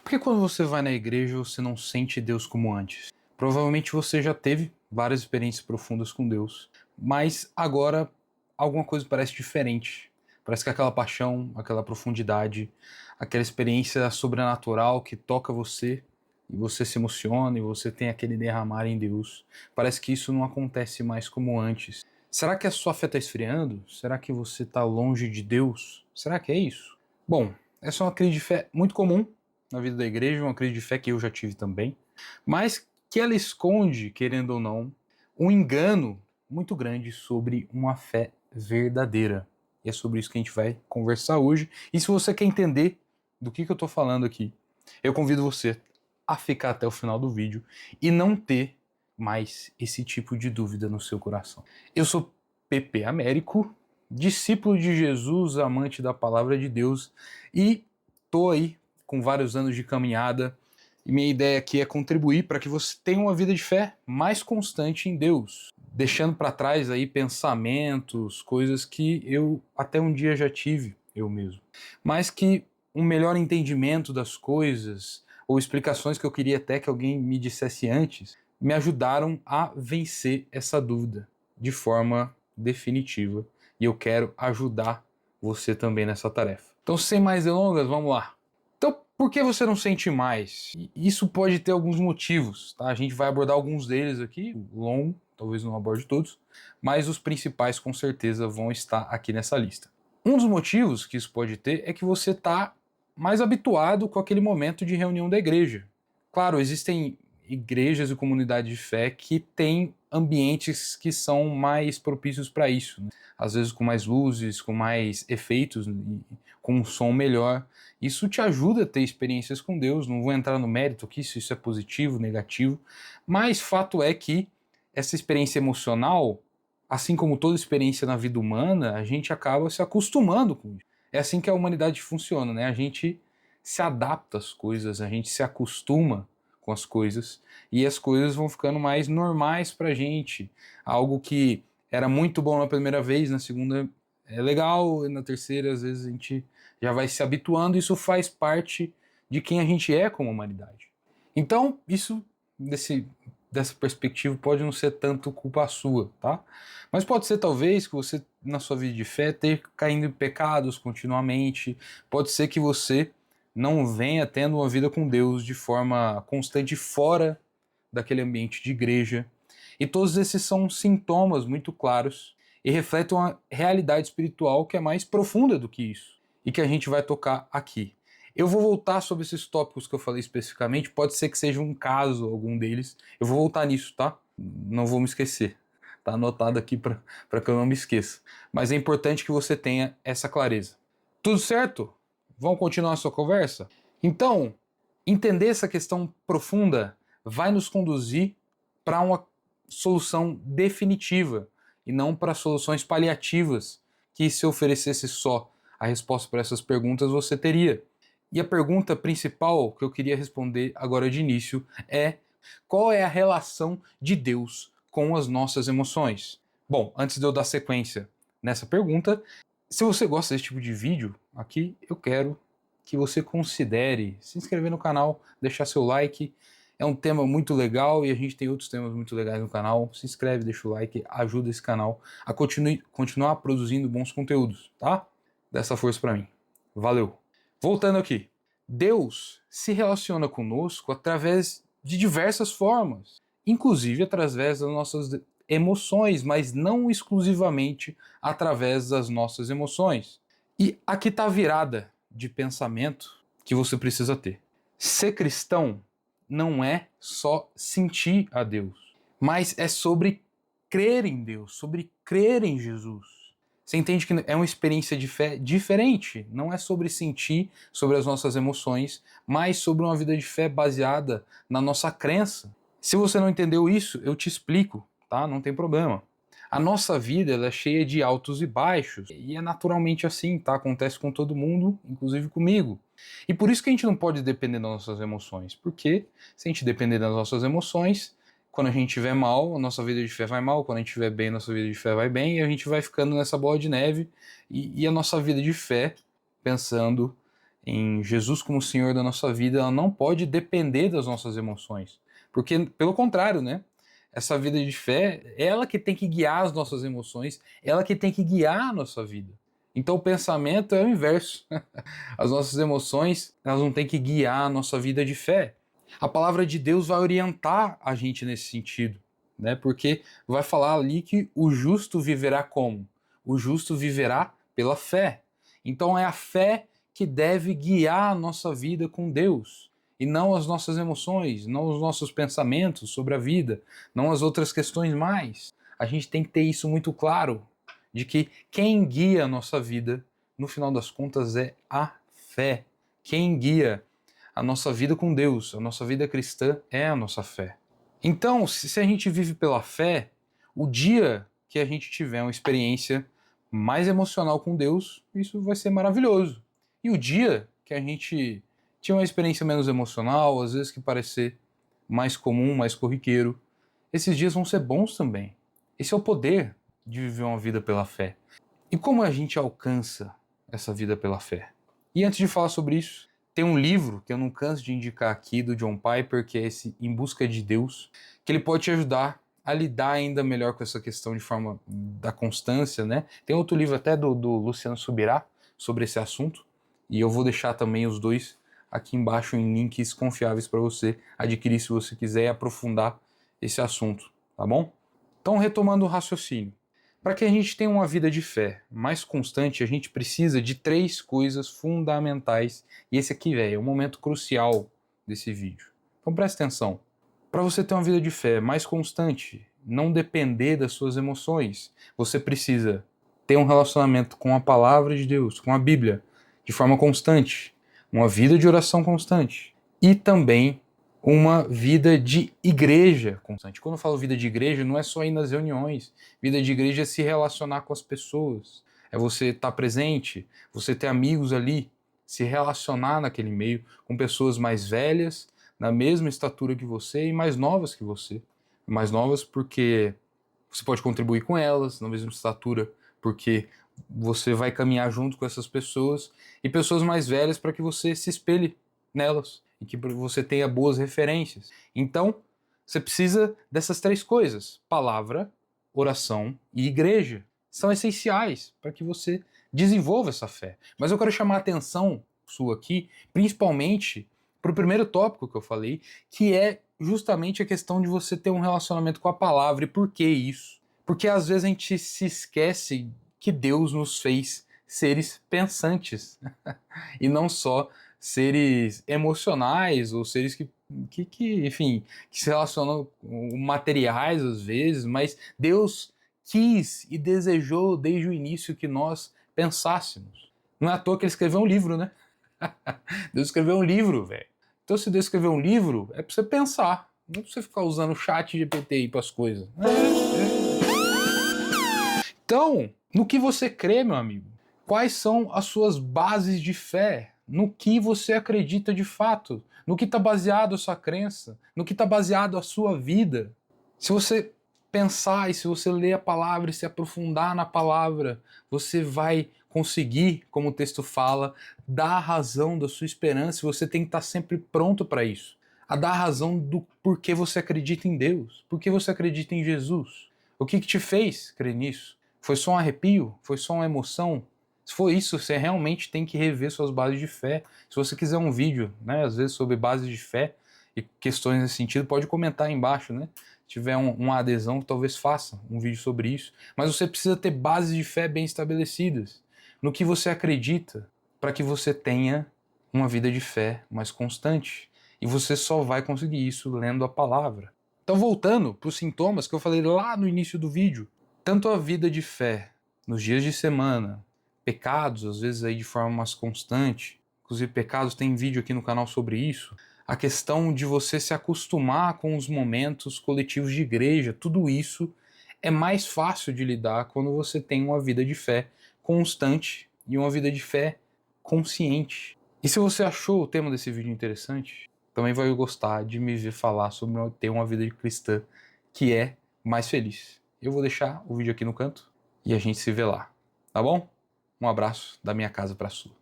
Por que quando você vai na igreja você não sente Deus como antes? Provavelmente você já teve várias experiências profundas com Deus, mas agora alguma coisa parece diferente. Parece que aquela paixão, aquela profundidade, aquela experiência sobrenatural que toca você e você se emociona e você tem aquele derramar em Deus. Parece que isso não acontece mais como antes. Será que a sua fé está esfriando? Será que você está longe de Deus? Será que é isso? Bom, essa é uma crise de fé muito comum na vida da igreja, uma crise de fé que eu já tive também, mas que ela esconde, querendo ou não, um engano muito grande sobre uma fé verdadeira. E é sobre isso que a gente vai conversar hoje. E se você quer entender do que eu estou falando aqui, eu convido você a ficar até o final do vídeo e não ter mais esse tipo de dúvida no seu coração. Eu sou PP Américo, discípulo de Jesus, amante da palavra de Deus, e tô aí com vários anos de caminhada, e minha ideia aqui é contribuir para que você tenha uma vida de fé mais constante em Deus, deixando para trás aí pensamentos, coisas que eu até um dia já tive, eu mesmo, mas que um melhor entendimento das coisas, ou explicações que eu queria até que alguém me dissesse antes, me ajudaram a vencer essa dúvida de forma definitiva, e eu quero ajudar você também nessa tarefa. Então, sem mais delongas, vamos lá. Então, por que você não sente mais? Isso pode ter alguns motivos, tá? A gente vai abordar alguns deles aqui, longo, talvez não aborde todos, mas os principais com certeza vão estar aqui nessa lista. Um dos motivos que isso pode ter é que você está mais habituado com aquele momento de reunião da igreja. Claro, existem igrejas e comunidades de fé que têm ambientes que são mais propícios para isso, né? Às vezes com mais luzes, com mais efeitos, com um som melhor. Isso te ajuda a ter experiências com Deus. Não vou entrar no mérito aqui se isso é positivo, negativo, mas fato é que essa experiência emocional, assim como toda experiência na vida humana, a gente acaba se acostumando com isso. É assim que a humanidade funciona, né? A gente se adapta às coisas, a gente se acostuma com as coisas e as coisas vão ficando mais normais pra gente. Algo que era muito bom na primeira vez, na segunda é legal, e na terceira às vezes a gente já vai se habituando, isso faz parte de quem a gente é como humanidade. Então, isso dessa perspectiva pode não ser tanto culpa sua, tá? Mas pode ser talvez que você na sua vida de fé ter caindo em pecados continuamente, pode ser que você não venha tendo uma vida com Deus de forma constante fora daquele ambiente de igreja. E todos esses são sintomas muito claros e refletem uma realidade espiritual que é mais profunda do que isso e que a gente vai tocar aqui. Eu vou voltar sobre esses tópicos que eu falei especificamente, pode ser que seja um caso, algum deles. Eu vou voltar nisso, tá? Não vou me esquecer. Tá anotado aqui para que eu não me esqueça. Mas é importante que você tenha essa clareza. Tudo certo? Vamos continuar a sua conversa? Então, entender essa questão profunda vai nos conduzir para uma solução definitiva e não para soluções paliativas que, se oferecesse só a resposta para essas perguntas, você teria. E a pergunta principal que eu queria responder agora de início é: qual é a relação de Deus com as nossas emoções? Bom, antes de eu dar sequência nessa pergunta, se você gosta desse tipo de vídeo aqui, eu quero que você considere se inscrever no canal, deixar seu like. É um tema muito legal e a gente tem outros temas muito legais no canal. Se inscreve, deixa o like, ajuda esse canal a continuar produzindo bons conteúdos, tá? Dá essa força pra mim. Valeu! Voltando aqui. Deus se relaciona conosco através de diversas formas, inclusive através das nossas emoções, mas não exclusivamente através das nossas emoções. E aqui está a virada de pensamento que você precisa ter. Ser cristão não é só sentir a Deus, mas é sobre crer em Deus, sobre crer em Jesus. Você entende que é uma experiência de fé diferente, não é sobre sentir, sobre as nossas emoções, mas sobre uma vida de fé baseada na nossa crença. Se você não entendeu isso, eu te explico, tá? Não tem problema. A nossa vida ela é cheia de altos e baixos, e é naturalmente assim, tá? Acontece com todo mundo, inclusive comigo. E por isso que a gente não pode depender das nossas emoções, porque se a gente depender das nossas emoções, quando a gente estiver mal, a nossa vida de fé vai mal, quando a gente estiver bem, a nossa vida de fé vai bem, e a gente vai ficando nessa bola de neve, e a nossa vida de fé, pensando em Jesus como Senhor da nossa vida, ela não pode depender das nossas emoções. Porque, pelo contrário, né? Essa vida de fé, é ela que tem que guiar as nossas emoções, ela que tem que guiar a nossa vida. Então o pensamento é o inverso. As nossas emoções, elas não têm que guiar a nossa vida de fé. A palavra de Deus vai orientar a gente nesse sentido, né? Porque vai falar ali que o justo viverá como? O justo viverá pela fé. Então é a fé que deve guiar a nossa vida com Deus, e não as nossas emoções, não os nossos pensamentos sobre a vida, não as outras questões mais. A gente tem que ter isso muito claro, de que quem guia a nossa vida, no final das contas, é a fé. Quem guia a nossa vida com Deus, a nossa vida cristã é a nossa fé. Então, se a gente vive pela fé, o dia que a gente tiver uma experiência mais emocional com Deus, isso vai ser maravilhoso. E o dia que a gente tinha uma experiência menos emocional, às vezes que parecer mais comum, mais corriqueiro, esses dias vão ser bons também. Esse é o poder de viver uma vida pela fé. E como a gente alcança essa vida pela fé? E antes de falar sobre isso, tem um livro que eu não canso de indicar aqui, do John Piper, que é esse Em Busca de Deus, que ele pode te ajudar a lidar ainda melhor com essa questão de forma da constância, né? Tem outro livro até do Luciano Subirá sobre esse assunto, e eu vou deixar também os dois aqui embaixo em links confiáveis para você adquirir se você quiser aprofundar esse assunto, tá bom? Então, retomando o raciocínio. Para que a gente tenha uma vida de fé mais constante, a gente precisa de 3 coisas fundamentais. E esse aqui, velho, é o momento crucial desse vídeo. Então presta atenção. Para você ter uma vida de fé mais constante, não depender das suas emoções, você precisa ter um relacionamento com a palavra de Deus, com a Bíblia, de forma constante, uma vida de oração constante e também uma vida de igreja constante. Quando eu falo vida de igreja, não é só ir nas reuniões. Vida de igreja é se relacionar com as pessoas. É você estar presente, você ter amigos ali, se relacionar naquele meio com pessoas mais velhas, na mesma estatura que você e mais novas que você. Mais novas porque você pode contribuir com elas, na mesma estatura, porque você vai caminhar junto com essas pessoas, e pessoas mais velhas para que você se espelhe nelas e que você tenha boas referências. Então, você precisa dessas 3 coisas: palavra, oração e igreja. São essenciais para que você desenvolva essa fé. Mas eu quero chamar a atenção sua aqui, principalmente para o primeiro tópico que eu falei, que é justamente a questão de você ter um relacionamento com a palavra. E por que isso? Porque às vezes a gente se esquece que Deus nos fez seres pensantes e não só seres emocionais ou seres enfim, que se relacionam com materiais às vezes, mas Deus quis e desejou desde o início que nós pensássemos. Não é à toa que ele escreveu um livro, né? Deus escreveu um livro, velho. Então, se Deus escreveu um livro, é pra você pensar. Não é pra você ficar usando o chat GPT aí pras coisas. Então, no que você crê, meu amigo? Quais são as suas bases de fé? No que você acredita de fato? No que está baseado a sua crença? No que está baseado a sua vida? Se você pensar e se você ler a palavra e se aprofundar na palavra, você vai conseguir, como o texto fala, dar a razão da sua esperança, e você tem que estar sempre pronto para isso. A dar a razão do porquê você acredita em Deus, porquê você acredita em Jesus. O que te fez crer nisso? Foi só um arrepio? Foi só uma emoção? Se for isso, você realmente tem que rever suas bases de fé. Se você quiser um vídeo, né, às vezes sobre bases de fé e questões nesse sentido, pode comentar aí embaixo, né? Se tiver uma adesão, talvez faça um vídeo sobre isso. Mas você precisa ter bases de fé bem estabelecidas no que você acredita, para que você tenha uma vida de fé mais constante. E você só vai conseguir isso lendo a palavra. Então, voltando para os sintomas que eu falei lá no início do vídeo, tanto a vida de fé nos dias de semana, pecados, às vezes aí de forma mais constante, inclusive pecados, tem vídeo aqui no canal sobre isso, a questão de você se acostumar com os momentos coletivos de igreja, tudo isso é mais fácil de lidar quando você tem uma vida de fé constante e uma vida de fé consciente. E se você achou o tema desse vídeo interessante, também vai gostar de me ver falar sobre ter uma vida cristã que é mais feliz. Eu vou deixar o vídeo aqui no canto e a gente se vê lá, tá bom? Um abraço da minha casa para a sua.